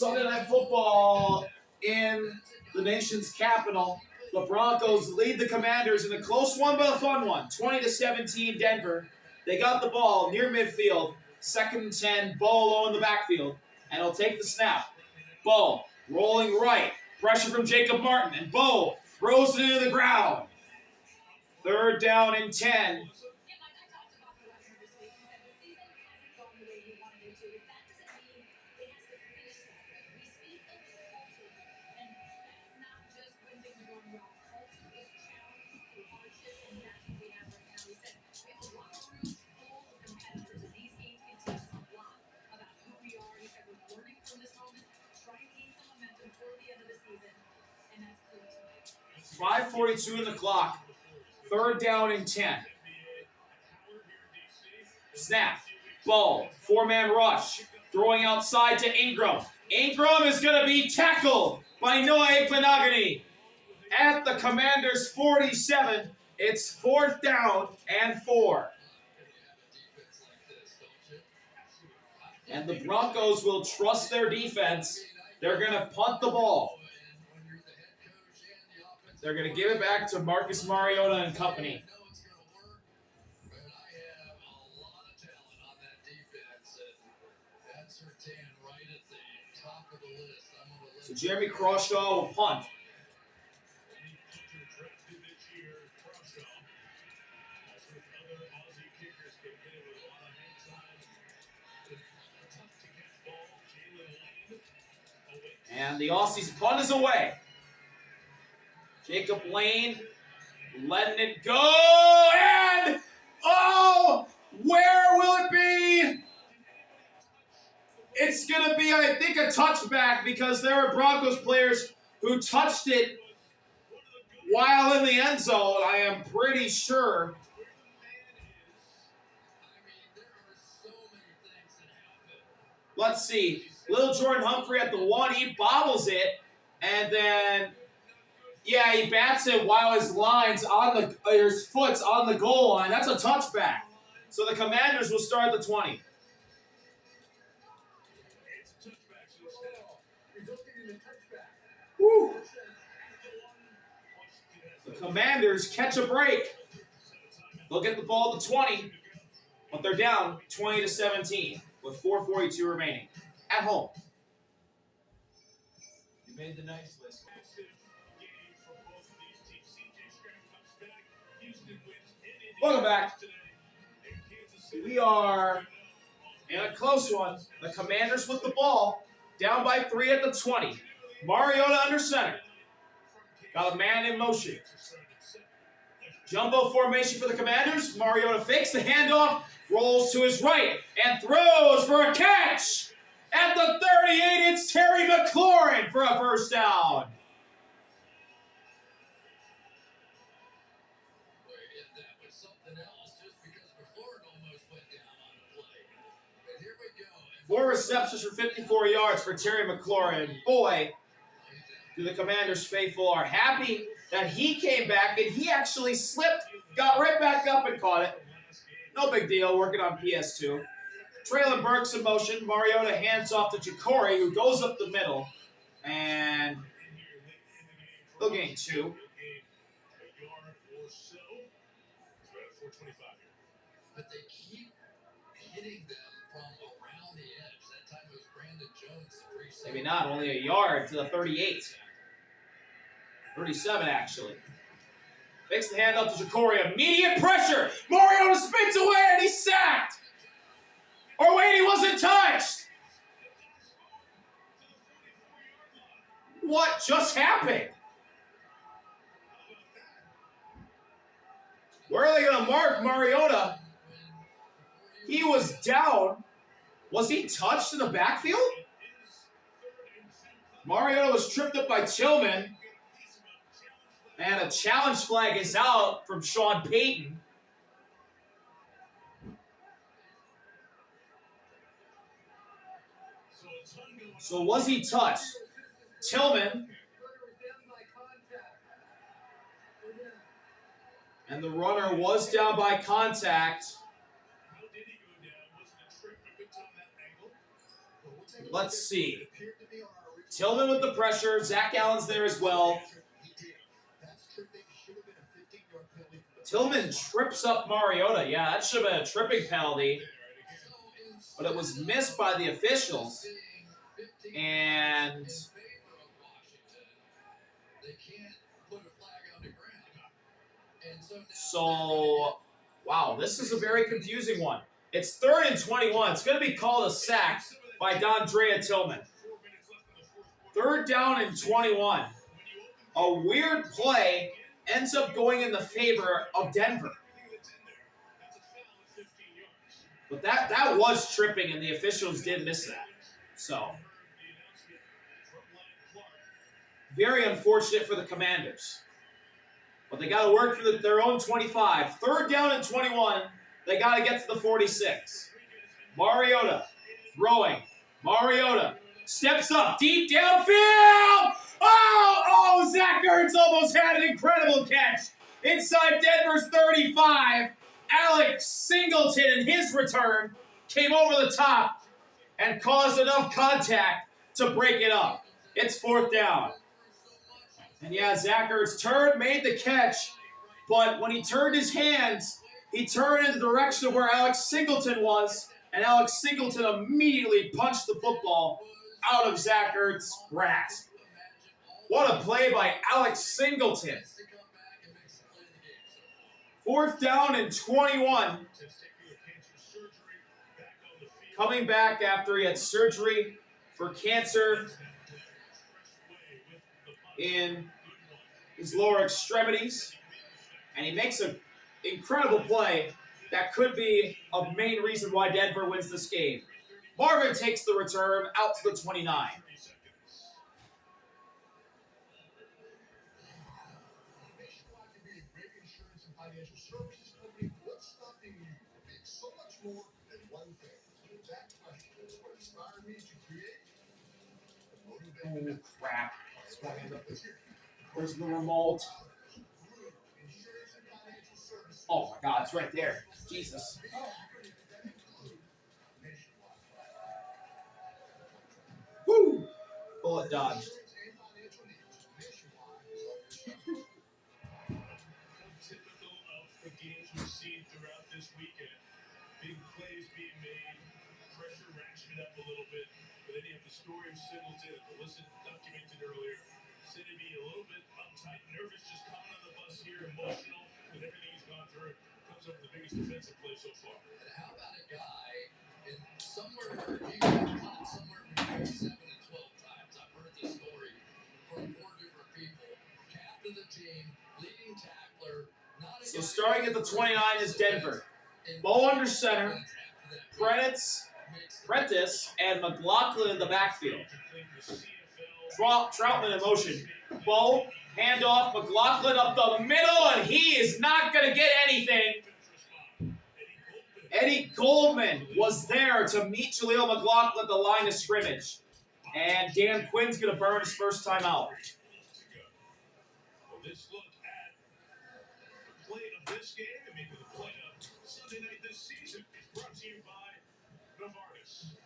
Sunday Night Football in the nation's capital. The Broncos lead the Commanders in a close one but a fun one. 20-17 Denver. They got the ball near midfield. 2nd and 10. Bo low in the backfield. And he'll take the snap. Bo rolling right. Pressure from Jacob Martin. And Bo throws it into the ground. 3rd down and 10. .5:42 in the clock. 3rd down and 10. Snap. Ball. 4-man rush. Throwing outside to Ingram. Ingram is going to be tackled by Noah Ekpenagani. At the Commanders' 47, it's 4th down and 4. And the Broncos will trust their defense. They're going to punt the ball. They're going to give it back to Marcus Mariota and company. So Jeremy Crawshaw will punt. And the Aussies' punt is away. Jacob Lane letting it go, and oh, where will it be? It's going to be, I think, a touchback because there are Broncos players who touched it while in the end zone, I am pretty sure. Let's see. Little Jordan Humphrey at the 1, he bobbles it, and then, yeah, he bats it while his foot's on the goal line. That's a touchback. So the Commanders will start the 20. Woo. The Commanders catch a break. They'll get the ball to 20, but they're down 20-17 with 4:42 remaining. At home. You made the nice list. Welcome back. We are in a close one. The Commanders with the ball, down by 3 at the 20. Mariota under center. Got a man in motion. Jumbo formation for the Commanders. Mariota fakes the handoff, rolls to his right, and throws for a catch. At the 38, it's Terry McLaurin for a first down. Four receptions for 54 yards for Terry McLaurin. Boy, do the Commanders faithful are happy that he came back and he actually slipped, got right back up and caught it. No big deal, working on PS2. Traylon Burks in motion. Mariota hands off to Ja'Cory, who goes up the middle. And they'll gain 2. But they keep hitting them from around the edge. That time it was Brandon Jones. Maybe not, only a yard to the 38. 37, actually. Fakes the handoff to Ja'Cory. Immediate pressure. Mariota spins away and he's sacked. Or wait, he wasn't touched. What just happened? Where are they going to mark Mariota? He was down. Was he touched in the backfield? Mariota was tripped up by Tillman. And a challenge flag is out from Sean Payton. So was he touched? Tillman. And the runner was down by contact. Let's see. Tillman with the pressure. Zach Allen's there as well. Tillman trips up Mariota. Yeah, that should have been a tripping penalty. But it was missed by the officials. And so, wow, this is a very confusing one. It's 3rd and 21. It's going to be called a sack by Dondrea Tillman. 3rd down and 21. A weird play ends up going in the favor of Denver. But that was tripping, and the officials did miss that. So, very unfortunate for the Commanders. But they got to work for their own 25. 3rd down and 21. They got to get to the 46. Mariota throwing. Mariota steps up deep downfield. Oh, Zach Ertz almost had an incredible catch. Inside Denver's 35. Alex Singleton in his return came over the top and caused enough contact to break it up. It's 4th down. And yeah, Zach Ertz made the catch, but when he turned his hands, he turned in the direction of where Alex Singleton was, and Alex Singleton immediately punched the football out of Zach Ertz's grasp. What a play by Alex Singleton. 4th down and 21. Coming back after he had surgery for cancer in his lower extremities. And he makes an incredible play that could be a main reason why Denver wins this game. Marvin takes the return out to the 29. Oh, crap. Where's the remote? Oh, my God. It's right there. Jesus. Woo! Bullet dodged. Typical of the games we've seen throughout this weekend. Big plays being made, pressure ratcheted up a little bit, but then you have the story of Singleton, Alyssa documented earlier. Said to be a little bit uptight, nervous, just coming on the bus here, emotional with everything he's gone through. Comes up with the biggest defensive play so far. And how about a guy in somewhere he got caught somewhere between 7 and 12 times. I've heard this story from 4 different people. Captain of the team, leading tackler. So starting at the 29 is Denver. Bo under center, Prentice and McLaughlin in the backfield. Troutman in motion. Bo, handoff, McLaughlin up the middle, and he is not going to get anything. Eddie Goldman was there to meet Jaleel McLaughlin at the line of scrimmage. And Dan Quinn's going to burn his first time out. This look at the play of this game and maybe the play of Sunday night this season is brought to you by Novartis.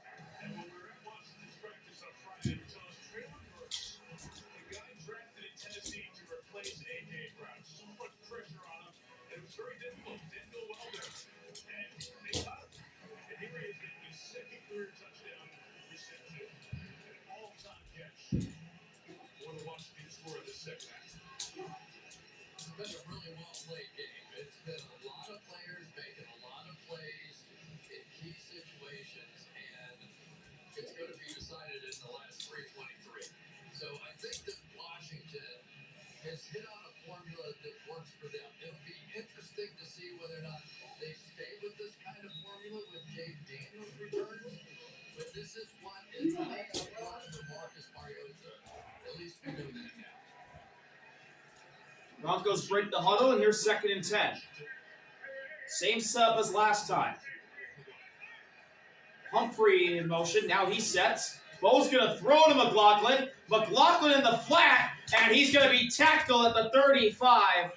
And when we were at Washington's practice on Friday, we saw Traylon Burks, the guy drafted in Tennessee to replace A.J. Brown. So much pressure on him, and it was very difficult. Didn't go well there. And they got him. And here he is getting his second career touchdown reception. An all-time catch for the Washington score in the second half. It's been a really well-played game. It's been a lot of players making a lot of plays in key situations, and it's going to be decided in the last 3:23. So I think that Washington has hit on a formula that works for them. It'll be interesting to see whether or not they stay with this kind of formula when Jay Daniels returns. But this is what it makes work for Marcus Mariota. At least we know that now. Broncos break the huddle, and here's 2nd and 10. Same setup as last time. Humphrey in motion. Now he sets. Bo's going to throw to McLaughlin. McLaughlin in the flat, and he's going to be tackled at the 35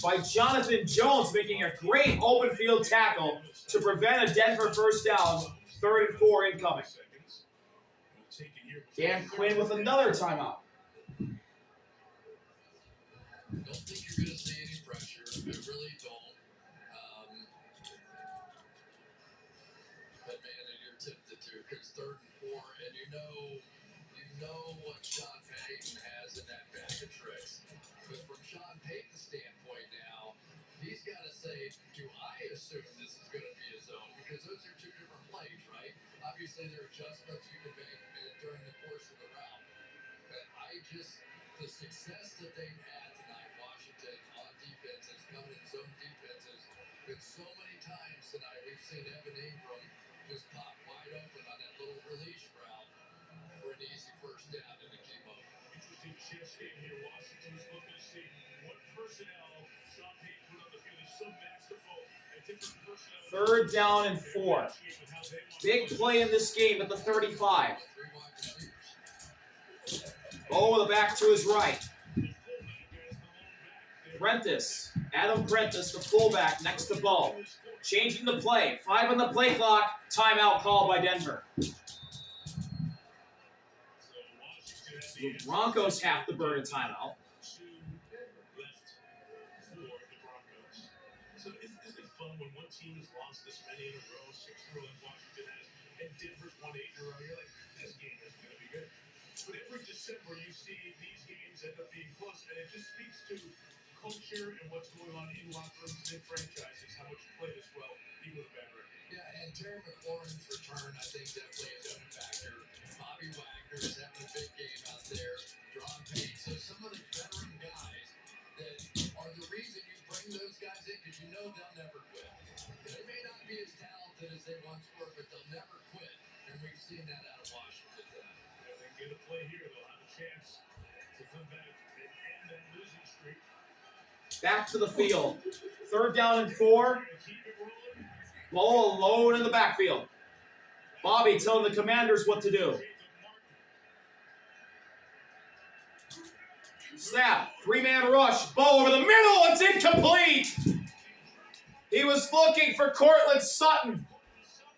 by Jonathan Jones, making a great open field tackle to prevent a Denver first down. 3rd and 4 incoming. taken here. Dan Quinn with another timeout. Don't think you're going to see any pressure. I really don't. But man, and you're tempted to, because 3rd and 4, and you know what Sean Payton has in that bag of tricks. But from Sean Payton's standpoint now, he's got to say, do I assume this is going to be a zone? Because those are 2 different plays, right? Obviously, there are adjustments you can make during the course of the route. But the success that they've had tonight, Washington, on defenses, coming in zone defenses, been so many times tonight we've seen Evan Ingram just pop wide open on that little release route for an easy first down in the key moment. Interesting chess game here. Washington is looking to see what personnel Sean Payton put on the field. He's so masterful at different personnel. 3rd down and 4. Big play in this game at the 35. Bo with the back to his right. Prentice, Adam Prentice, the fullback, next to Bo. Changing the play. 5 on the play clock. Timeout called by Denver. The Broncos have to burn a timeout. So isn't it fun when one team has lost this many in a row, 6 in a row like Washington has, and Denver's won 8 in a row? You're like, this game is going to be good. But every December you see these games end up being close, and it just speaks to culture and what's going on in locker rooms and in franchises, how much you play this well, even with a bad record. Yeah, and Terry McLaurin's return, I think, definitely is a factor. Bobby Wagner's having a big game out there. John Payton. So some of the veteran guys that are the reason you bring those guys in, because you know they'll never quit. They may not be as talented as they once were, but they'll never quit. And we've seen that out of Washington tonight. If they get a play here, they'll have a chance to come back and end that losing streak. Back to the field. 3rd down and 4. Ball alone in the backfield. Bobby telling the Commanders what to do. Snap. 3-man rush. Bo over the middle. It's incomplete. He was looking for Cortland Sutton,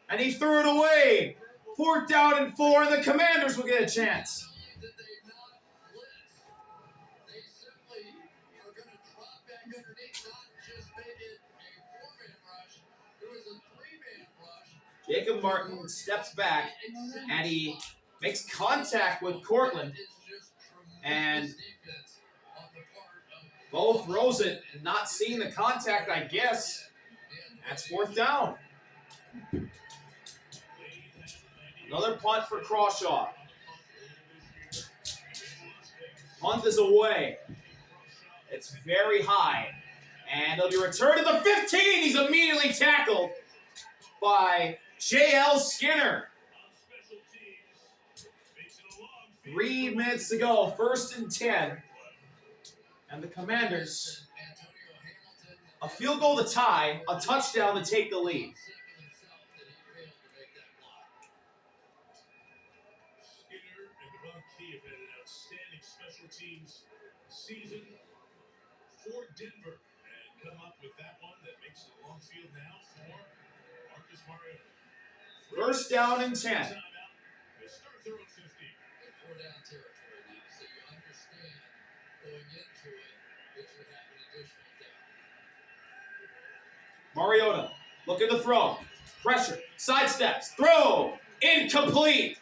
and he threw it away. 4th down and 4, and the Commanders will get a chance. Jacob Martin steps back, and he makes contact with Cortland, and Bo throws it, not seeing the contact, I guess. That's 4th down. Another punt for Crawshaw. Punt is away. It's very high. And it'll be returned to the 15. He's immediately tackled by J.L. Skinner. 3 minutes to go. 1st and 10. And the Commanders, a field goal to tie, a touchdown to take the lead. Skinner and Ron Key have had an outstanding special teams season for Denver. And come up with that one that makes it a long field now for Marcus Mariota. 1st down and 10. They start their own 50. And 4-down territory now, so you understand going into it that you have an additional down. Mariota looking to throw. Pressure. Sidesteps. Throw. Incomplete.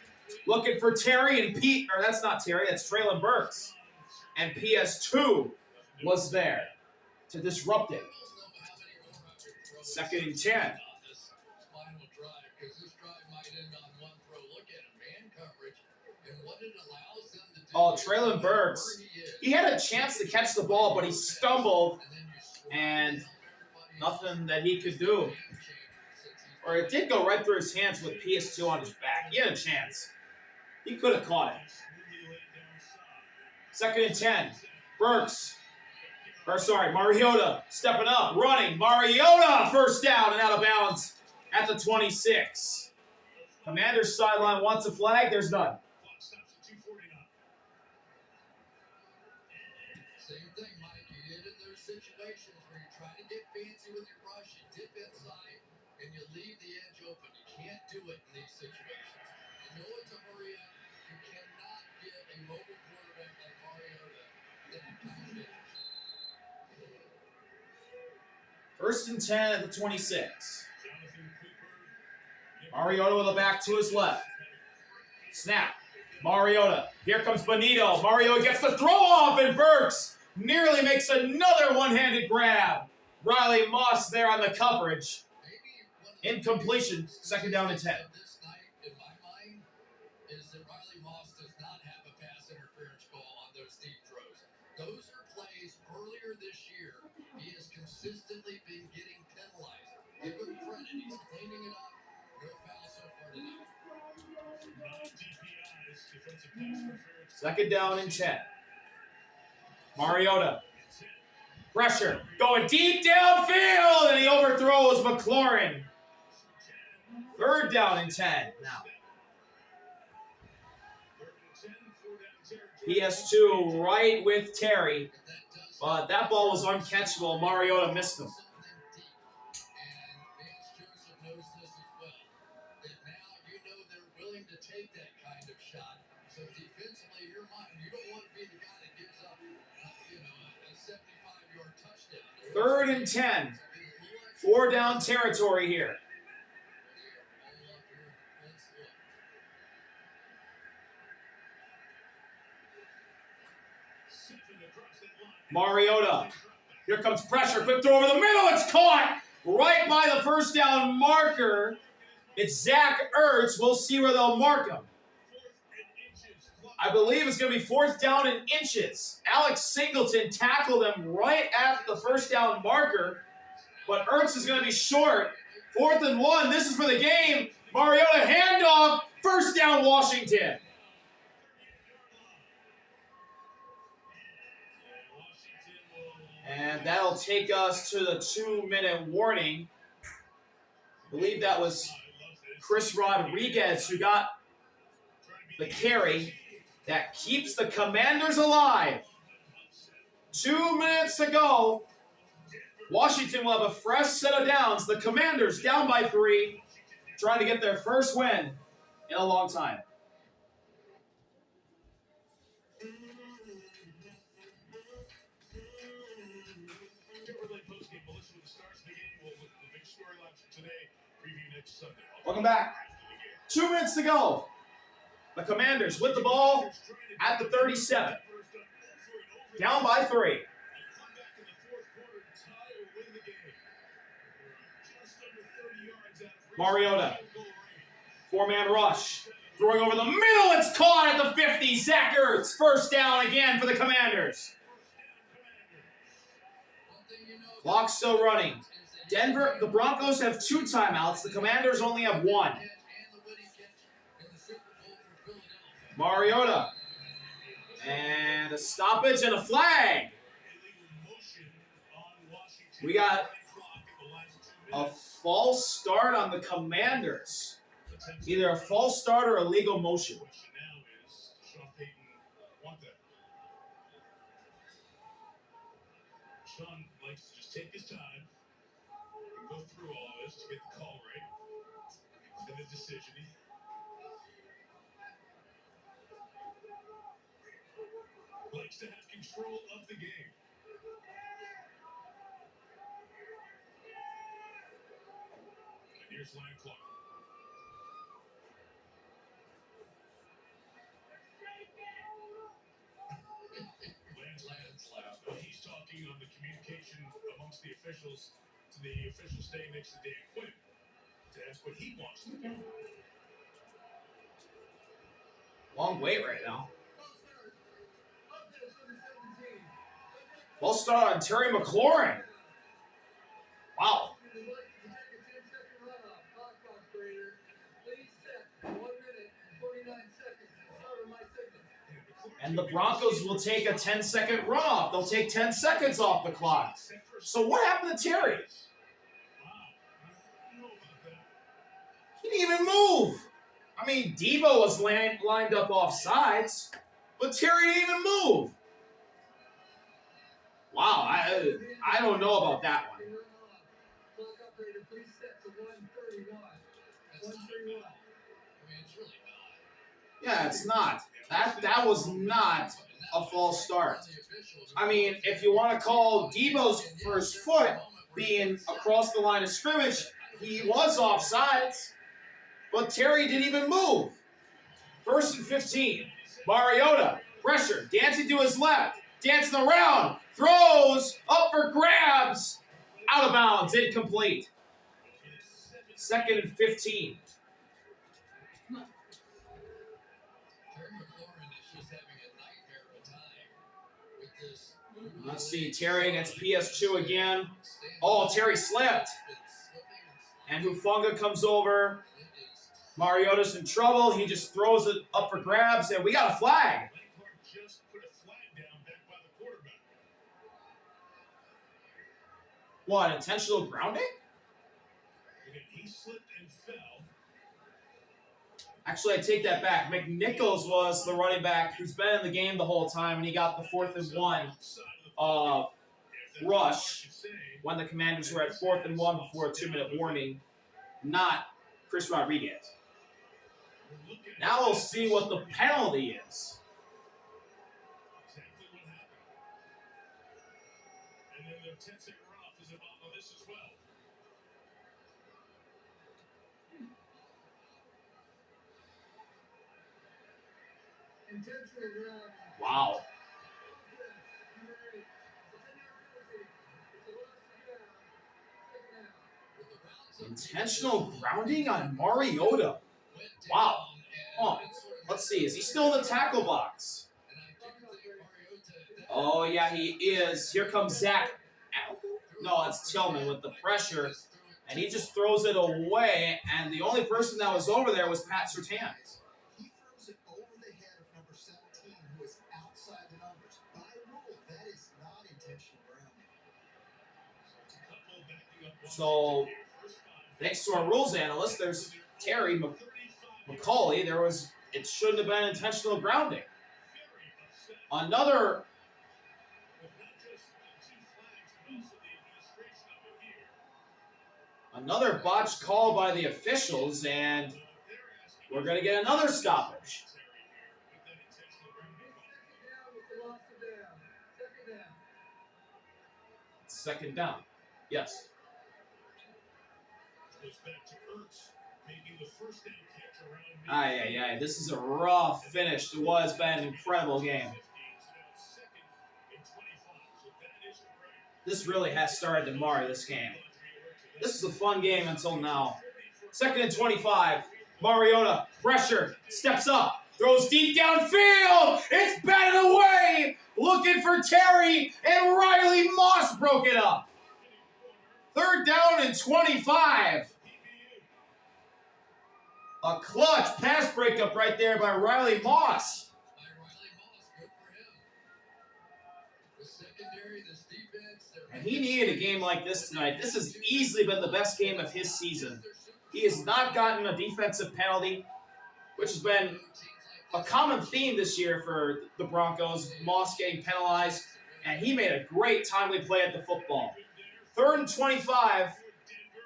Looking for Terry and Pete. Or that's not Terry. That's Traylon Burks. And PS2 was there to disrupt it. 2nd and 10. Oh, Traylon Burks. He had a chance to catch the ball, but he stumbled, and nothing that he could do. Or it did go right through his hands with PS2 on his back. He had a chance. He could have caught it. 2nd and 10. Burks. Mariota stepping up, running. Mariota, 1st down and out of bounds at the 26. Commander's sideline wants a flag. There's none. Same thing, Mike. You get in those situations where you're trying to get fancy with your rush, you dip inside, and you leave the edge open. You can't do it in these situations. You know it's a hurry up. You First and 10 at the 26. Mariota with a back to his left. Snap. Mariota. Here comes Bonitto. Mariota gets the throw off, and Burks nearly makes another one-handed grab. Riley Moss there on the coverage. Incompletion. Second down and 10. This night, in my mind, is that Riley Moss does not have a pass interference call on those deep throws. Those are plays earlier this year. He has consistently been getting penalized. Give him credit. He's cleaning it up. No foul so far tonight. Second down and 10. Mariota. Pressure. Going deep downfield, and he overthrows McLaurin. Third down and 10 now. PS2 right with Terry, but that ball was uncatchable. Mariota missed him. To take that kind of shot. So defensively, you don't want to be the guy that gives up, a 75-yard touchdown. Third and 10. 4 down territory here. Mariota. Here comes pressure. Quick throw over the middle. It's caught right by the first down marker. It's Zach Ertz. We'll see where they'll mark him. I believe it's going to be 4th down and inches. Alex Singleton tackled him right at the first down marker, but Ertz is going to be short. 4th and 1. This is for the game. Mariota handoff. First down, Washington. And that'll take us to the 2-minute warning. I believe that was Chris Rodriguez who got the carry that keeps the Commanders alive. 2 minutes to go. Washington will have a fresh set of downs. The Commanders down by 3, trying to get their first win in a long time. Welcome back. 2 minutes to go. The Commanders with the ball at the 37. Down by 3. Mariota. 4-man rush. Throwing over the middle. It's caught at the 50. Zach Ertz. First down again for the Commanders. Clock still running. Denver, the Broncos have 2 timeouts. The Commanders only have 1. Mariota. And a stoppage and a flag. We got a false start on the Commanders. Either a false start or a legal motion. Sean likes to just take his time and go through all this to get the call right and the decision. He likes to have control of the game. And here's line clock. He's talking on the communication amongst the officials to the official staying next to Dan Quinn to ask what he wants to do. Long wait right now. False start on Terry McLaurin. Wow. And the Broncos will take a 10-second runoff. They'll take 10 seconds off the clock. So what happened to Terry? He didn't even move. I mean, Debo was lined up off sides, but Terry didn't even move. Wow, I don't know about that one. Yeah, it's not. That was not a false start. I mean, if you want to call Debo's first foot, being across the line of scrimmage, he was offsides, but Terry didn't even move. 1st and 15. Mariota, pressure, dancing to his left, dancing around, throws, up for grabs, out of bounds, incomplete. 2nd and 15. Let's see, Terry against PS2 again. Oh, Terry slipped. And Hufanga comes over. Mariota's in trouble. He just throws it up for grabs, and we got a flag. What, intentional grounding? He slipped and fell. Actually, I take that back. McNichols was the running back who's been in the game the whole time, and he got the 4th and 1 rush when the Commanders were at 4th and 1 before a 2-minute warning, not Chris Rodriguez. Now we'll see what the penalty is. Exactly what happened. And then the 10-second runoff is involved on this as well. Wow. Intentional grounding on Mariota. Wow. Oh, let's see. Is he still in the tackle box? Oh, yeah, he is. Here comes Zach. No, it's Tillman with the pressure. And he just throws it away. And the only person that was over there was Pat Surtain. He throws it over the head of number 17, who is outside the numbers. By rule, that is not intentional grounding. So, thanks to our rules analyst, there's Terry McCauley. It shouldn't have been intentional grounding. Another botched call by the officials, and we're going to get another stoppage. Second down. Yes. Aye. This is a rough finish to what has been an incredible game. This really has started to mar this game. This is a fun game until now. 2nd and 25. Mariota, pressure, steps up, throws deep downfield. It's batted away. Looking for Terry, and Riley Moss broke it up. 3rd down and 25. A clutch pass breakup right there by Riley Moss. And he needed a game like this tonight. This has easily been the best game of his season. He has not gotten a defensive penalty, which has been a common theme this year for the Broncos. Moss getting penalized, and he made a great timely play at the football. 3rd and 25.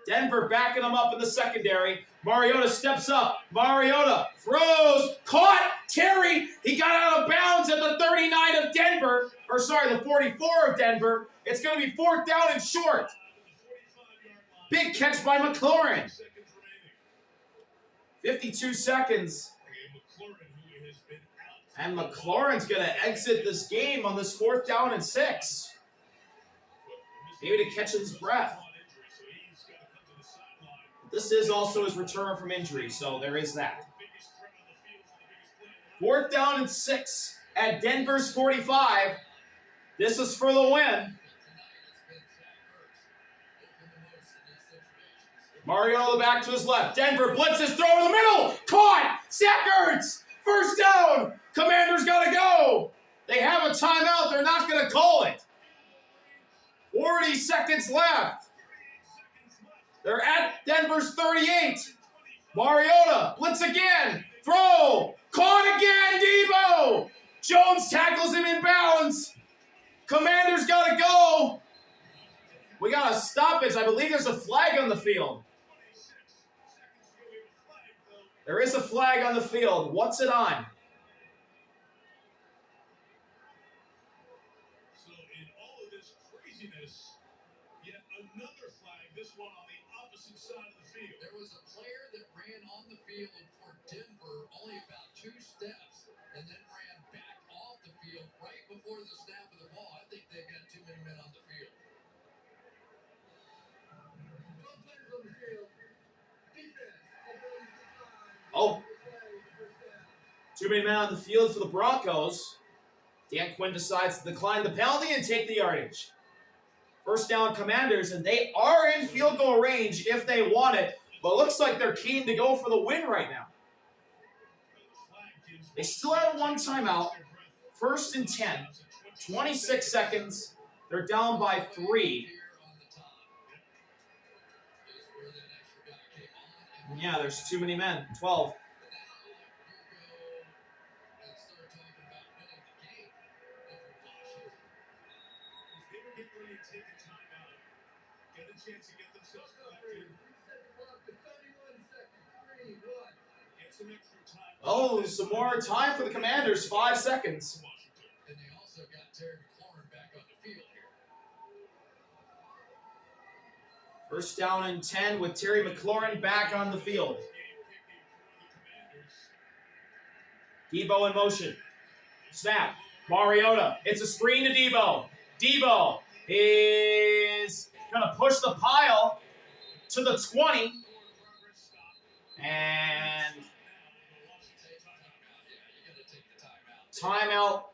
Denver backing them up in the secondary. Mariota steps up. Mariota throws. Caught. Terry. He got out of bounds at the 39 of Denver. The 44 of Denver. It's going to be 4th down and short. Big catch by McLaurin. 52 seconds. And McLaurin's going to exit this game on this 4th down and 6. Maybe to catch his breath. This is also his return from injury, so there is that. 4th down and 6 at Denver's 45. This is for the win. Mariota back to his left. Denver blitzes, throw in the middle. Caught. Zach Ertz. 1st down. Commanders got to go. They have a timeout. They're not going to call it. 40 seconds left. They're at Denver's 38. Mariota, blitz again. Throw. Caught again, Debo. Jones tackles him in bounds. Commanders got to go. We got a stoppage. I believe there's a flag on the field. There is a flag on the field. What's it on? So in all of this craziness, yet Another flag, this one on the opposite side of the field. There was a player that ran on the field for Denver only about 2 steps and then ran back off the field right before the snap of the ball. I think they got too many men on the field. 12 players on the field. Defense. Oh, too many men on the field for the Broncos. Dan Quinn decides to decline the penalty and take the yardage. First down, Commanders, and they are in field goal range if they want it, but looks like they're keen to go for the win right now. They still have one timeout. First and 10. 26 seconds. They're down by 3. Yeah, there's too many men. 12. Chance to get themselves collected. Get some extra time. Oh, some more time for the Commanders. 5 seconds. And they also got Terry McLaurin back on the field here. First down and 10 with Terry McLaurin back on the field. Debo in motion. Snap. Mariota. It's a screen to Debo. Debo is going to push the pile to the 20. And timeout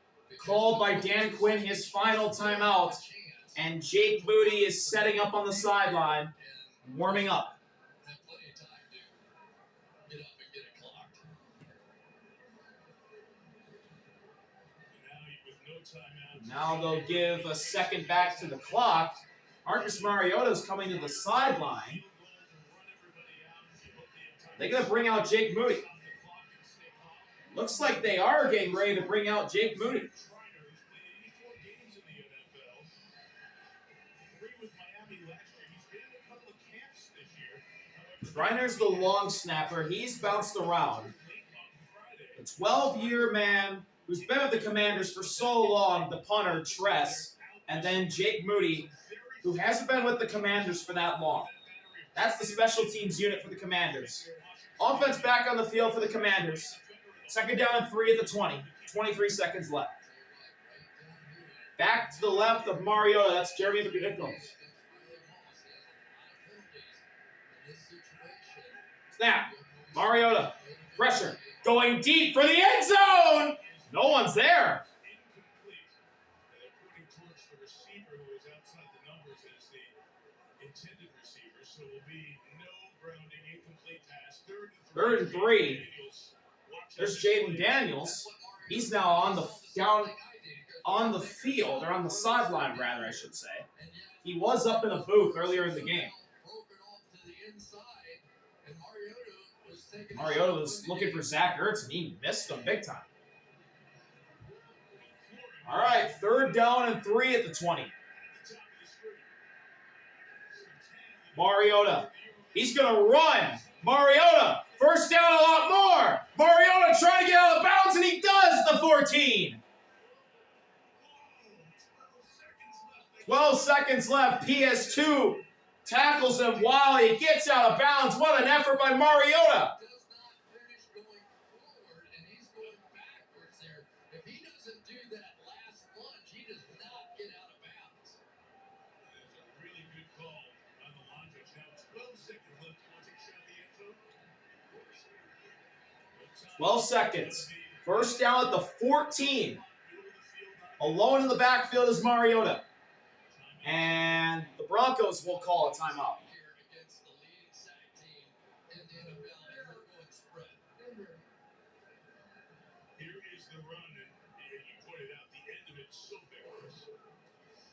called by Dan Quinn, his final timeout. And Jake Moody is setting up on the sideline, warming up. Now they'll give a second back to the clock. Marcus Mariota's coming to the sideline. They're going to bring out Jake Moody. Looks like they are getting ready to bring out Jake Moody. Schreiner's the long snapper. He's bounced around. A 12-year man who's been with the Commanders for so long, the punter, Tress, and then Jake Moody, who hasn't been with the Commanders for that long. That's the special teams unit for the Commanders. Offense back on the field for the Commanders. Second down and 3 at the 20. 23 seconds left. Back to the left of Mariota. That's Jeremy McNichols. Snap. Mariota. Pressure. Going deep for the end zone. No one's there. Third and 3. There's Jaden Daniels. He's now on the field, or on the sideline, rather, I should say. He was up in a booth earlier in the game. Mariota was looking for Zach Ertz, and he missed him big time. All right, third down and 3 at the 20. Mariota. He's going to run. Mariota. First down, a lot more. Mariota trying to get out of bounds, and he does at the 14. 12 seconds left. PS2 tackles him while he gets out of bounds. What an effort by Mariota. Twelve seconds. First down at the 14. Alone in the backfield is Mariota. And the Broncos will call a timeout. Here is the run, and you pointed out the end of it so vigorous.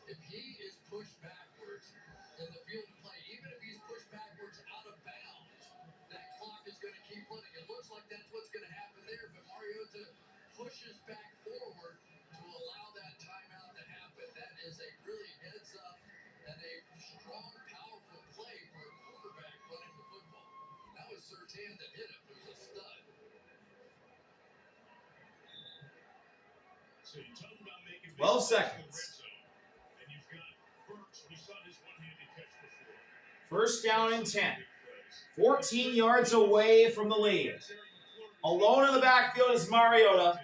If he is pushed backwards in the field of play, even if he's pushed backwards out of bounds, that clock is going to keep running. It looks like that's what's going to happen there, but Mariota pushes back forward to allow that timeout to happen. That is a really heads-up and a strong, powerful play for a quarterback running the football. That was Surtain that hit him. It was a stud. So you talk about making 12 seconds. And you've got Burks. We saw his one-handed catch before. First down and 10. 14 yards away from the lead. Alone in the backfield is Mariota.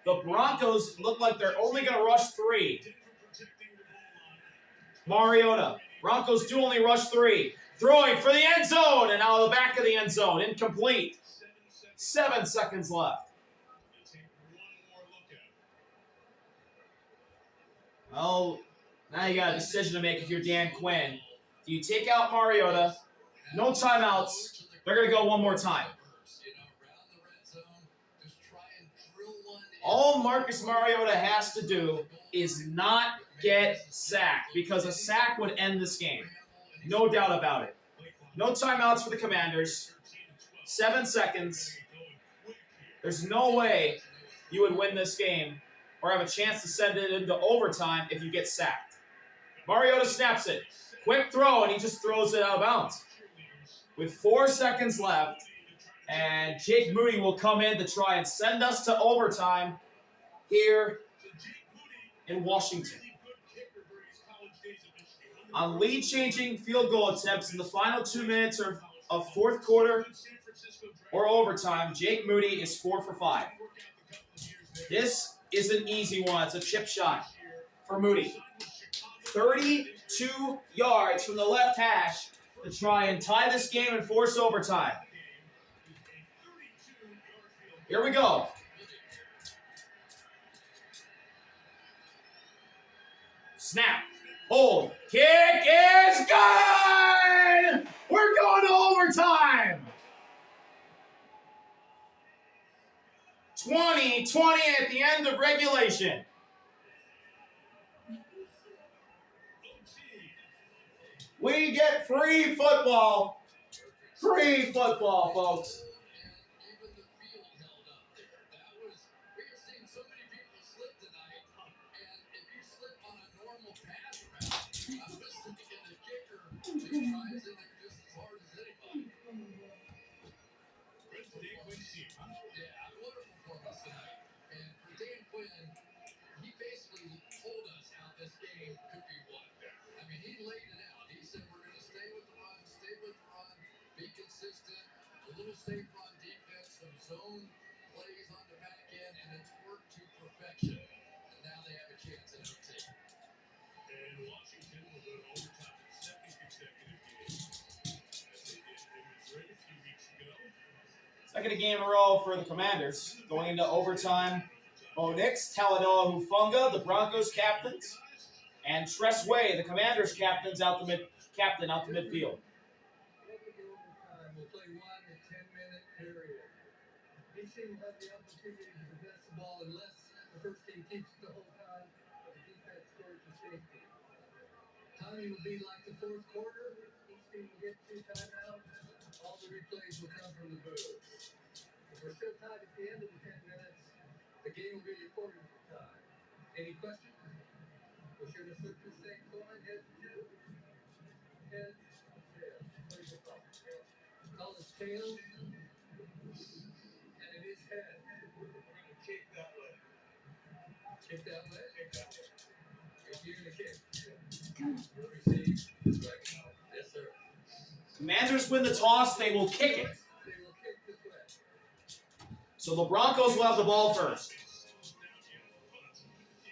The Broncos look like they're only going to rush 3. Mariota. Broncos do only rush 3. Throwing for the end zone, and out of the back of the end zone. Incomplete. 7 seconds left. Well, now you got a decision to make if you're Dan Quinn. Do you take out Mariota? No timeouts. They're going to go one more time. All Marcus Mariota has to do is not get sacked, because a sack would end this game. No doubt about it. No timeouts for the Commanders. 7 seconds. There's no way you would win this game or have a chance to send it into overtime if you get sacked. Mariota snaps it. Quick throw, and he just throws it out of bounds. With 4 seconds left, and Jake Moody will come in to try and send us to overtime here in Washington. On lead-changing field goal attempts in the final 2 minutes of fourth quarter or overtime, Jake Moody is 4 for 5. This is an easy one. It's a chip shot for Moody. 32 yards from the left hash to try and tie this game and force overtime. Here we go. Snap. Hold. Kick is good! We're going to overtime! 20-20 at the end of regulation. We get free football. Free football, folks. Safe run defense, some zone plays on the back end, and it's worked to perfection. And now they have a chance in OT. And Washington will go to overtime in the second consecutive game, as they did in Madrid a few weeks ago. Second game in a row for the Commanders. Going into overtime, Bo Nix, Talanoa Hufanga, the Broncos captains, and Tress Way, the Commanders captains, out the midfield. Team will have the opportunity to possess the ball unless the first team keeps it the whole time, but the defense scores for safety. Timing will be like the fourth quarter. Each team will get 2 timeouts. All the replays will come from the booth. If we're still tied at the end of the 10 minutes, the game will be recorded for time. Any questions? We're sure to flip the same coin, head to 2. Heads, tails. What is it called? Call us tails. Kick that way. You're going to kick. Yes, sir. Commanders win the toss. They will kick it. So the Broncos will have the ball first.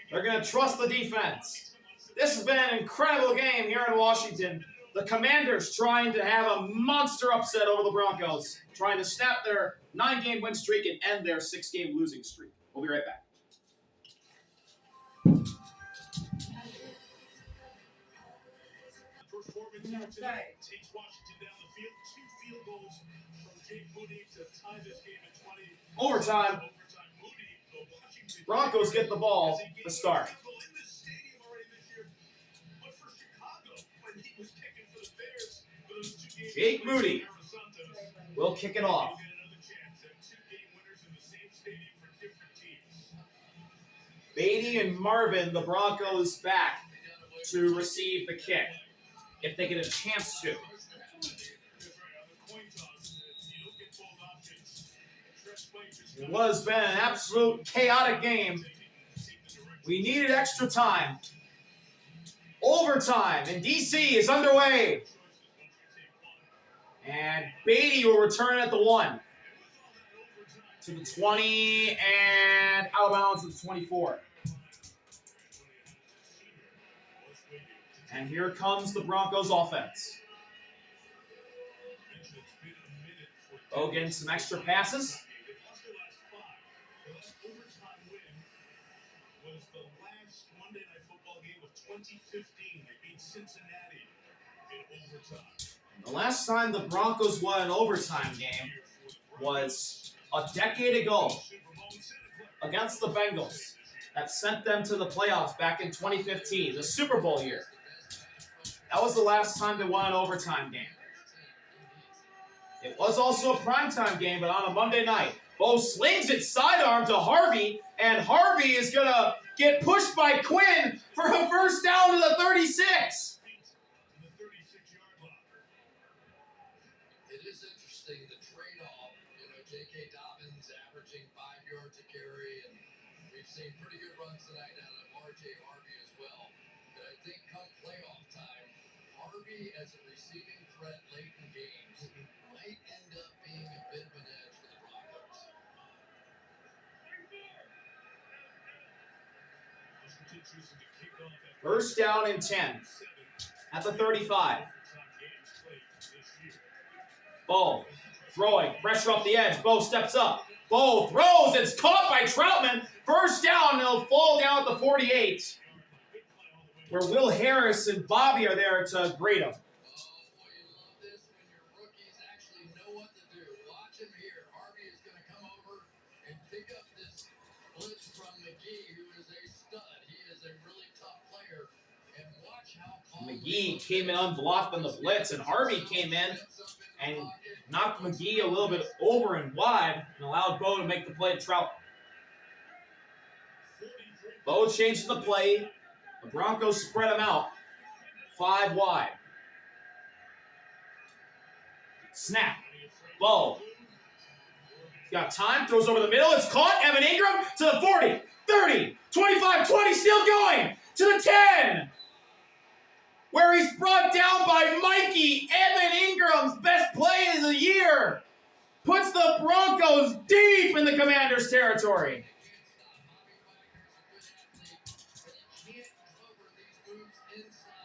They're going to trust the defense. This has been an incredible game here in Washington. The Commanders trying to have a monster upset over the Broncos, trying to snap their 9-game win streak and end their 6-game losing streak. We'll be right back. Takes Washington down the field. 2 field goals from Jake Moody to tie this game at 20. Overtime. Broncos get the ball to start. Jake Moody will kick it off. Beatty and Marvin, the Broncos, back to receive the kick, if they get a chance to. It has been an absolute chaotic game. We needed extra time. Overtime in D.C. is underway. And Beatty will return at the 1. To the 20 and out of bounds to the 24. And here comes the Broncos offense. Getting some extra passes. Was the last Monday Night Football game of 2015. They beat Cincinnati in overtime. The last time the Broncos won an overtime game was a decade ago against the Bengals. That sent them to the playoffs back in 2015, the Super Bowl year. That was the last time they won an overtime game. It was also a primetime game, but on a Monday night. Bo slings it sidearm to Harvey, and Harvey is going to get pushed by Quinn for a first down to the 36. It is interesting, the trade-off. J.K. Dobbins averaging 5 yards a carry, and we've seen pretty good runs tonight out of R.J. Harvey as well. But I think come playoff time, Harvey as a receiving threat late in games might end up being a bit of an edge for the Broncos. First down and 10 at the 35. Bo throwing, pressure off the edge. Bo steps up. Bo throws. It's caught by Troutman. First down. He'll fall down at the 48, where Will Harris and Bobby are there to grade him. McGee came in unblocked on the blitz, and Harvey came in and knocked McGee a little bit over and wide and allowed Bo to make the play to Trout. Bo changed the play. The Broncos spread him out 5 wide. Snap. Bo. Got time. Throws over the middle. It's caught. Evan Ingram to the 40, 30, 25, 20. Still going to the 10. Where he's brought down by Mikey. Evan Ingram's best play of the year. Puts the Broncos deep in the Commander's territory.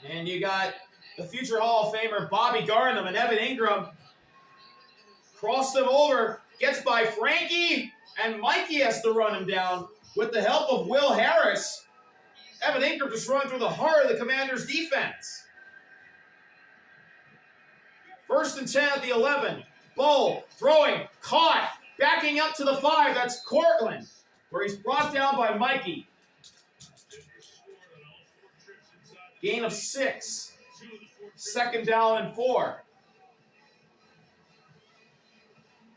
And you got the future Hall of Famer Bobby Garnham and Evan Ingram. Crossed him over. Gets by Frankie. And Mikey has to run him down with the help of Will Harris. Evan Ingram just running through the heart of the Commander's defense. First and 10 at the 11. Bo throwing, caught, backing up to the 5. That's Cortland, where he's brought down by Mikey. Gain of 6. Second down and 4.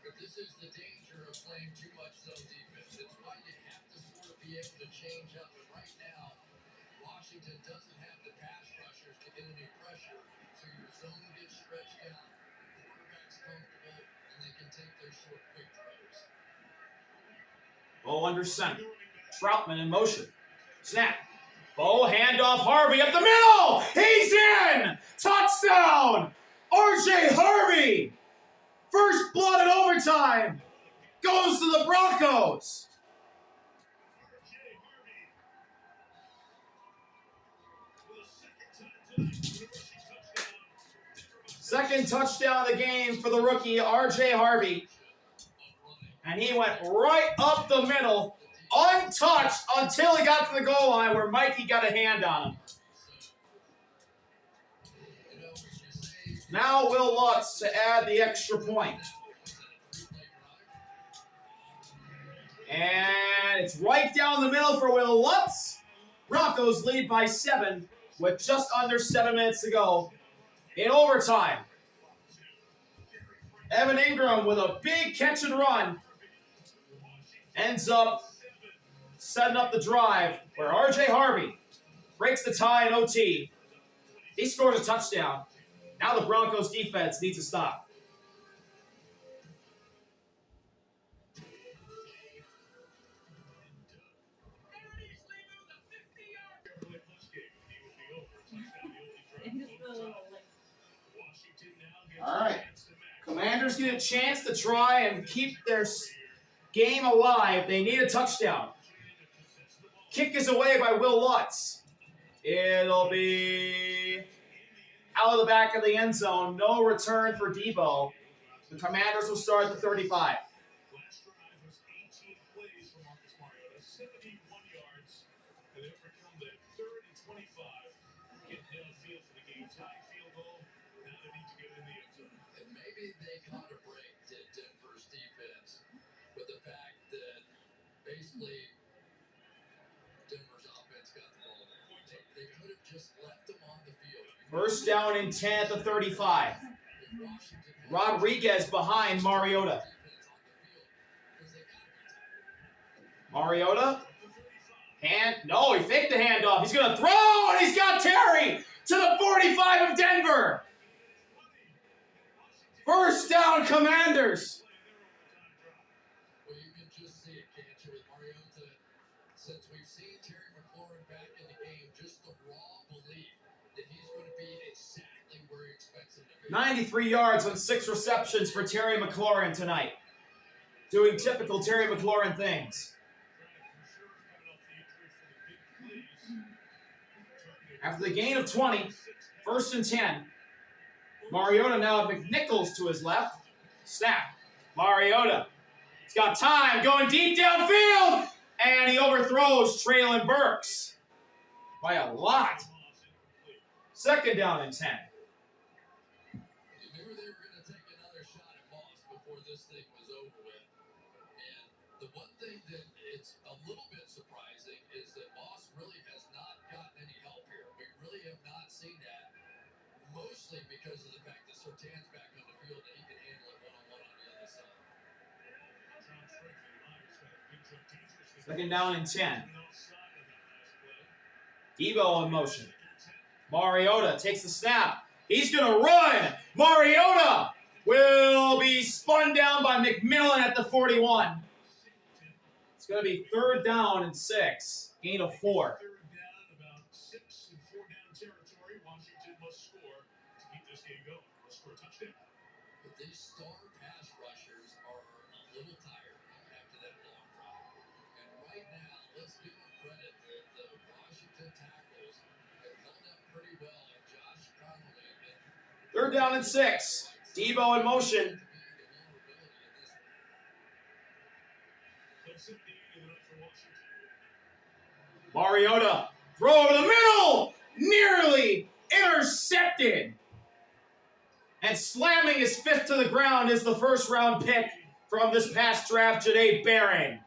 But this is the danger of playing too much zone defense. It's why you have to sort of be able to change up. And right now, Washington doesn't have the pass rushers to get any pressure, so your zone gets stretched out. Quarterback's comfortable, and they can take their short, quick throws. Bo under center. Troutman in motion. Snap. Bo, handoff, Harvey up the middle. He's in. Touchdown. R.J. Harvey. First blood in overtime. Goes to the Broncos. Second touchdown of the game for the rookie, R.J. Harvey. And he went right up the middle, untouched until he got to the goal line where Mikey got a hand on him. Now Will Lutz to add the extra point. And it's right down the middle for Will Lutz. Broncos lead by 7 with just under 7 minutes to go in overtime. Evan Ingram with a big catch and run ends up setting up the drive where R.J. Harvey breaks the tie in OT. He scores a touchdown. Now the Broncos defense needs to stop. All right. Commanders get a chance to try and keep their game alive. They need a touchdown. Kick is away by Will Lutz. It'll be out of the back of the end zone. No return for Debo. The Commanders will start at the 35. Last drive was 18 plays for Marcus Mariota, 71 yards, and they overcome the 3rd and 25. Getting downfield for the game-tying field goal. Now they need to get in the end zone. And maybe they caught a break to Denver's defense with the fact that basically Denver's offense got the ball. They could have just left them on the field. First down and 10 at the 35. Rodriguez behind Mariota. Mariota. No, he faked the handoff. He's going to throw, and he's got Terry to the 45 of Denver. First down, Commanders. Well, you can just see it, can't you, with Mariota? Since we've seen Terry McLaurin back in the game, just the raw belief that he's going to be exactly where he expects him to be. 93 yards on 6 receptions for Terry McLaurin tonight. Doing typical Terry McLaurin things. After the gain of 20, first and 10. Mariota now at McNichols to his left. Snap. Mariota. He's got time, going deep downfield, and he overthrows Traylon Burks by a lot. Second down and 10. You knew they were going to take another shot at Moss before this thing was over with. And the one thing that it's a little bit surprising is that Moss really has not gotten any help here. We really have not seen that, mostly because of the fact that Surtain's back on the field and he can handle it one-on-one on the other side. Second down and 10. Debo in motion. Mariota takes the snap. He's going to run. Mariota will be spun down by McMillan at the 41. It's going to be third down and 6. Gain of 4. Third down, about 6 and 4 down territory. Washington must score to keep this game going. Must score a touchdown. But these star pass rushers are a little tired after that long drive. And right now, let's give them credit that the Washington tackles have held up pretty well. And Josh Connolly and Third down and 6. Debo in motion. Play 78 of the night for Washington. Mariota. Throw over the middle. Nearly intercepted. And slamming his fist to the ground is the first round pick from this past draft, Jahdae Barron.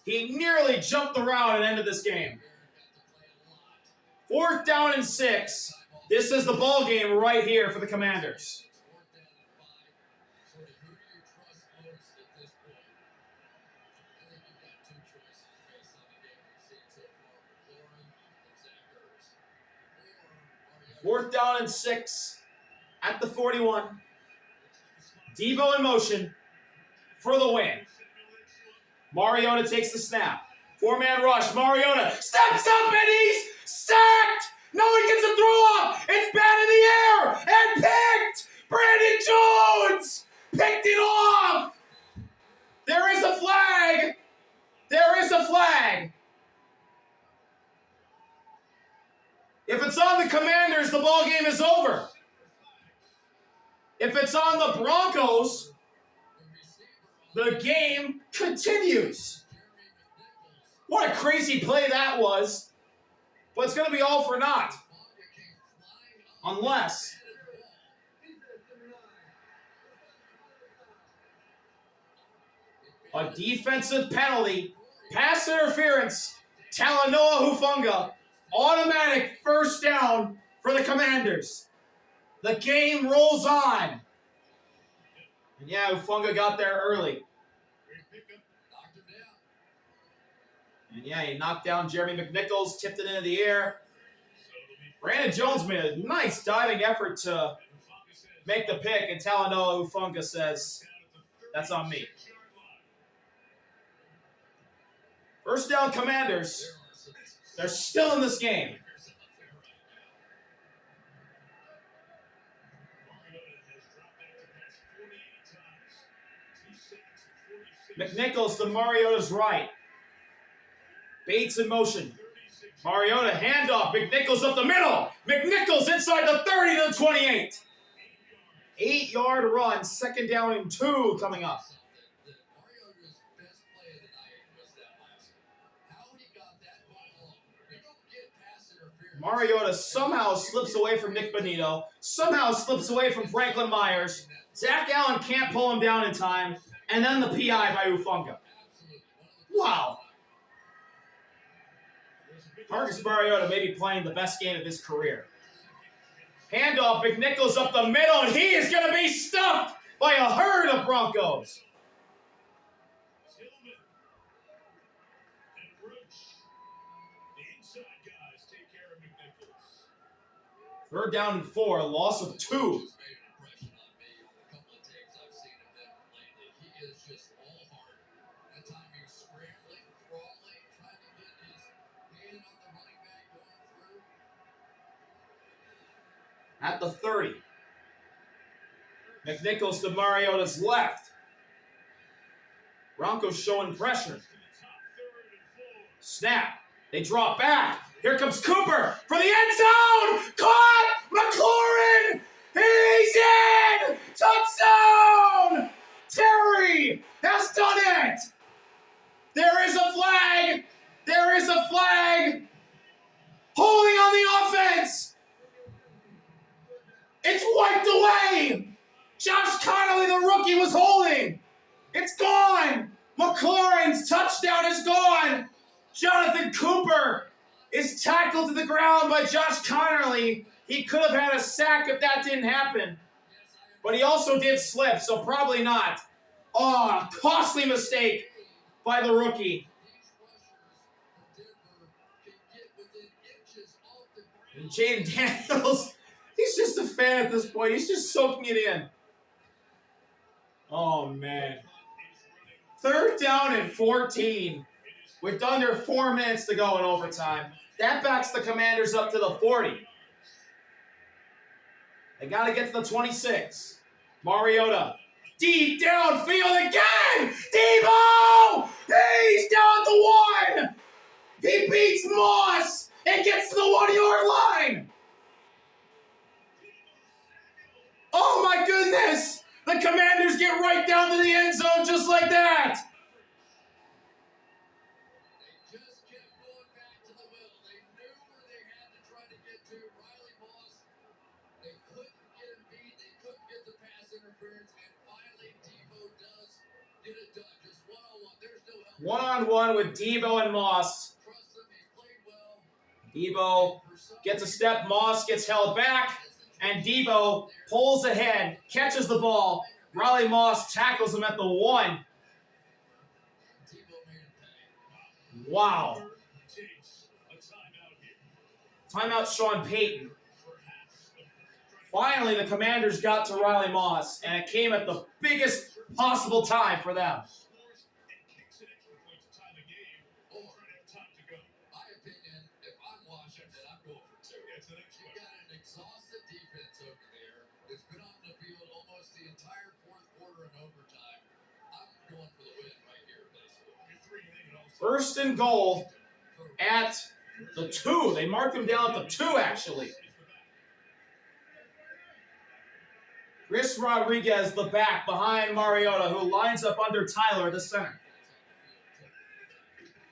He nearly jumped the route and ended this game. Fourth down and 6. This is the ball game right here for the Commanders. fourth down and 5. Sort of who do you trust most at this point? I think you've got two choices based on the game we've seen so far: McLaurin and Zach Ertz. Or Fourth down and 6 at the 41. Debo in motion for the win. Mariota takes the snap. 4-man rush. Mariota steps up and he's sacked. No, he gets a throw up. It's bad in the air and picked. Brandon Jones picked it off. There is a flag. There is a flag. If it's on the Commanders, the ball game is over. If it's on the Broncos, the game continues. What a crazy play that was. But it's going to be all for naught. Unless a defensive penalty, pass interference, Talanoa Hufanga, automatic first down for the Commanders. The game rolls on. And yeah, Hufanga got there early. knocked him down. And yeah, he knocked down Jeremy McNichols, tipped it into the air. Brandon Jones made a nice diving effort to make the pick, and Talanoa Hufanga says, that's on me. First down, Commanders. They're still in this game. Mariota has dropped back to pass 48 McNichols to Mariota's right. Bates in motion. Mariota handoff. McNichols up the middle. McNichols inside the 30 to the 28. 8-yard run. 2nd down and 2 coming up. Mariota's best play of the night was that last one. How he got that ball off. You don't get pass interference. Mariota somehow slips away from Nick Bonitto. Somehow slips away from Franklin Myers. Zach Allen can't pull him down in time. And then the PI by Ufunga. Wow. Marcus Mariota may be playing the best game of his career. Handoff, McNichols up the middle, and he is going to be stuffed by a herd of Broncos. Tillman and Roach. The inside guys take care of McNichols. 3rd down and 4, loss of 2. He's made an impression on me on a couple of tapes I've seen of him lately. He is just all heart. That time he was scrambling, crawling, trying to get his hand on the running back going through. At the 30. McNichols to Mariota's left. Broncos showing pressure. Snap. They drop back. Here comes Cooper for the end zone. Caught! McLaurin! He's in! Touchdown! Terry has done it! There is a flag! There is a flag! Holding on the offense! It's wiped away! Josh Connolly, the rookie, was holding! It's gone! McLaurin's touchdown is gone! Jonathan Cooper is tackled to the ground by Josh Connolly. He could have had a sack if that didn't happen. But he also did slip, so probably not. Oh, costly mistake by the rookie. And Jaden Daniels, he's just a fan at this point. He's just soaking it in. Oh, man. 3rd down and 14. With under 4 minutes to go in overtime. That backs the Commanders up to the 40. They got to get to the 26. Mariota. Deep downfield again! Debo! He's down at the 1! He beats Moss and gets to the 1-yard line! Oh my goodness! The Commanders get right down to the end zone just like that! They just kept going back to the well. They knew where they had to try to get to. Riley Moss, they couldn't get him beat. They couldn't get the pass interference. And finally, Debo does get it done. Just one-on-one. There's no help. One-on-one with Debo and Moss. Trust him. He's played well. Debo gets a step. Moss gets held back. And Debo pulls ahead, catches the ball. Riley Moss tackles him at the 1. Debo made him pay. Wow. Takes a timeout here. Timeout Sean Payton. Finally, the Commanders got to Riley Moss, and it came at the biggest possible time for them. Scores and kicks an extra point to tie the game. Or time to go. My opinion, if I'm Washington, I'm going for 2. That's the next You one. got an exhausted defense over there. It's been on the field almost the entire 4th quarter and overtime. I'm going for the win right here, basically. You're 3-0 and also. 1st and goal at the 2. They marked him down at the 2, actually. Chris Rodriguez, the back, behind Mariota, who lines up under Tyler, the center.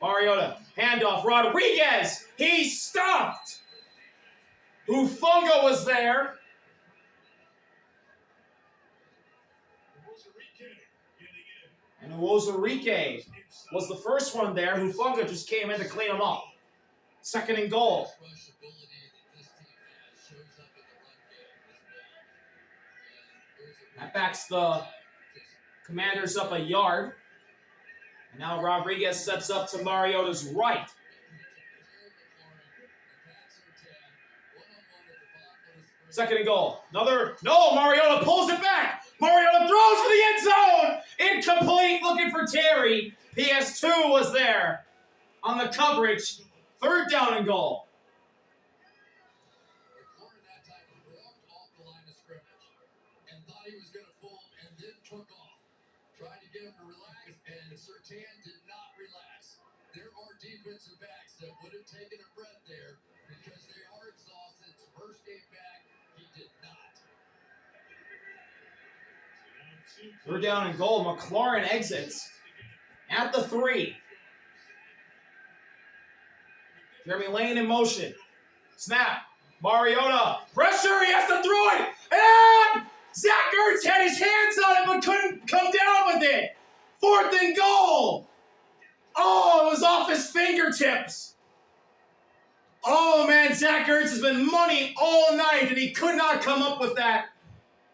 Mariota, handoff, Rodriguez, he's stuffed! Ufunga was there. And Uwozurike was the first one there. Ufunga just came in to clean him up. 2nd and goal. Rush ability that this team has shows up in the run game as well. That backs the Commanders up a yard. And now Rodriguez sets up to Mariota's right. 2nd and goal. Another. No, Mariota pulls it back. Mariota throws for the end zone. Incomplete, looking for Terry. PS2 was there on the coverage. 3rd down and goal. McLaurin that time walked off the line of scrimmage and thought he was going to pull and then took off. Trying to get him to relax and Surtain did not relax. There are defensive backs that would have taken a breath there because they are exhausted. It's first game back, he did not. They're down and goal. McLaurin exits at the 3. Jeremy Lane in motion. Snap. Mariota. Pressure. He has to throw it. And Zach Ertz had his hands on it but couldn't come down with it. 4th and goal. Oh, it was off his fingertips. Oh, man, Zach Ertz has been money all night, and he could not come up with that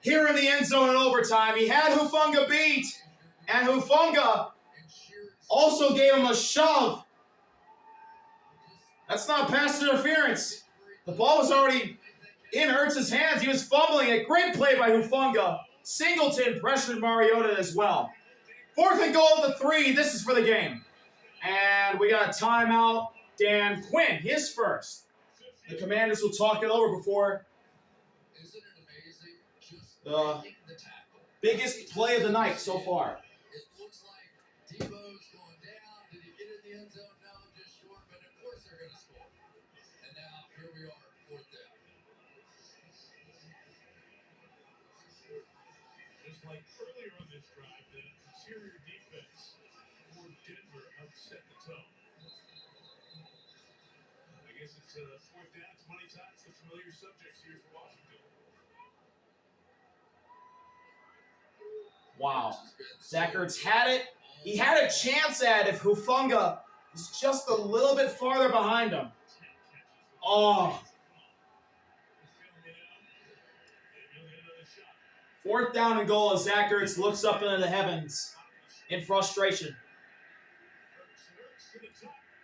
here in the end zone in overtime. He had Hufanga beat, and Hufanga also gave him a shove. That's not pass interference. The ball was already in Ertz's hands. He was fumbling it. Great play by Hufanga. Singleton pressured Mariota as well. 4th and goal at the 3. This is for the game. And we got a timeout. Dan Quinn, his first. The Commanders will talk it over before the biggest play of the night so far. It looks like Debo's going down. Did he get in the end zone? No, just short, but of course they're going to score. And now here we are, 4th down. Just like earlier on this drive, the interior defense for Denver upset the tone. I guess it's 4th down. It's money time. It's the familiar subjects here for Washington. Wow. Zach Ertz had it. He had a chance at it if Hufanga was just a little bit farther behind him. Oh. 4th down and goal as Zach Ertz looks up into the heavens in frustration.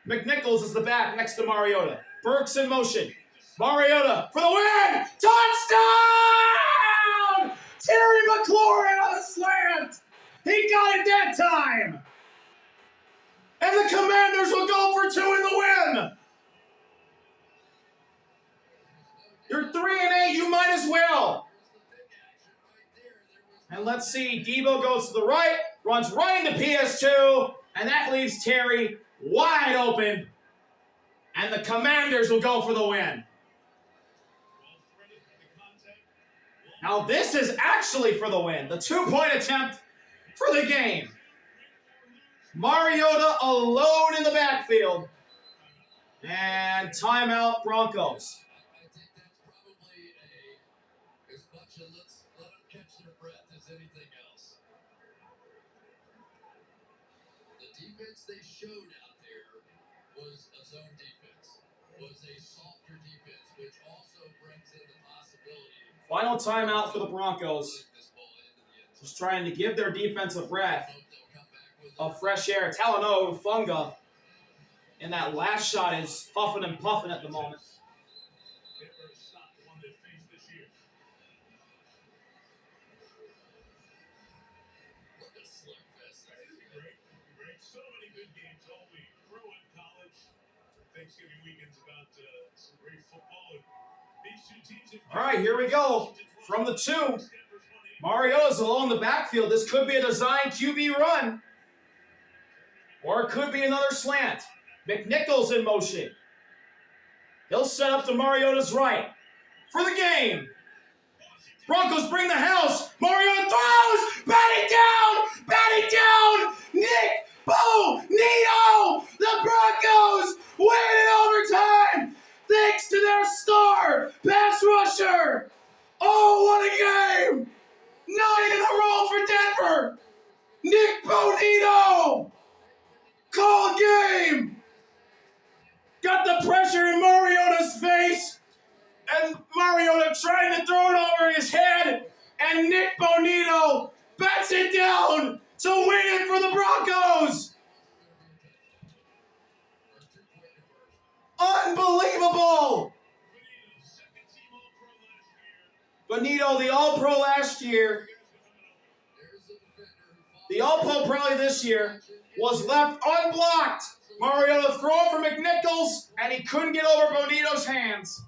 McNichols is the back next to Mariota. Burks in motion. Mariota for the win! Touchdown! Terry McLaurin on a slant! He got it that time! And the Commanders will go for 2 in the win! You're 3-8, you might as well! And let's see, Debo goes to the right, runs right into PS2, and that leaves Terry wide open. And the Commanders will go for the win. Now this is actually for the win. The 2-point attempt for the game. Mariota alone in the backfield. And timeout Broncos. I think that's probably as much a let them catch their breath as anything else. The defense they showed out there was a zone defense, was a softer defense, which also brings in the possibility. Final timeout for the Broncos. This ball into the end zone. Just trying to give their defense a breath Hope they'll come back with of fresh air. Talanoa Hufanga in that last shot is puffing and puffing at the moment. Denver has stopped the one they faced this year. What a slugfest. Great. So many good games all week. Pro and college. Thanksgiving weekend's about some great football. And these two teams have All right, here we go. From the 2, Mariota's along the backfield. This could be a design QB run. Or it could be another slant. McNichols in motion. He'll set up to Mariota's right. For the game. Broncos bring the house. Mariota throws. Bat it down. Bat it down. Nick Bonitto. The Broncos win in overtime. Thanks to their star pass rusher. Oh, what a game. 9 in a row for Denver. Nick Bonitto. Call game. Got the pressure in Mariota's face. And Mariota trying to throw it over his head. And Nick Bonitto bats it down to win it for the Broncos. Unbelievable. Bonitto, the All-Pro last year. The All-Pro probably this year. Was left unblocked. Mariota throwing for McNichols, and he couldn't get over Bonitto's hands.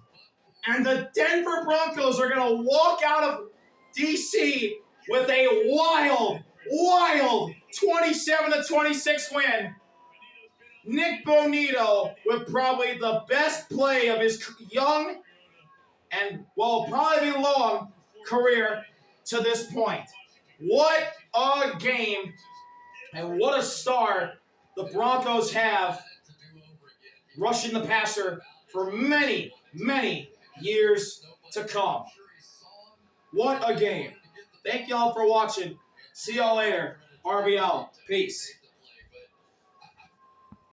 And the Denver Broncos are going to walk out of D.C. with a wild wild 27-26 win. Nick Bonitto with probably the best play of his young and, well, probably long career to this point. What a game and what a star the Broncos have rushing the passer for many, many years to come. What a game. Thank y'all for watching. See y'all later. Harvey out. Peace.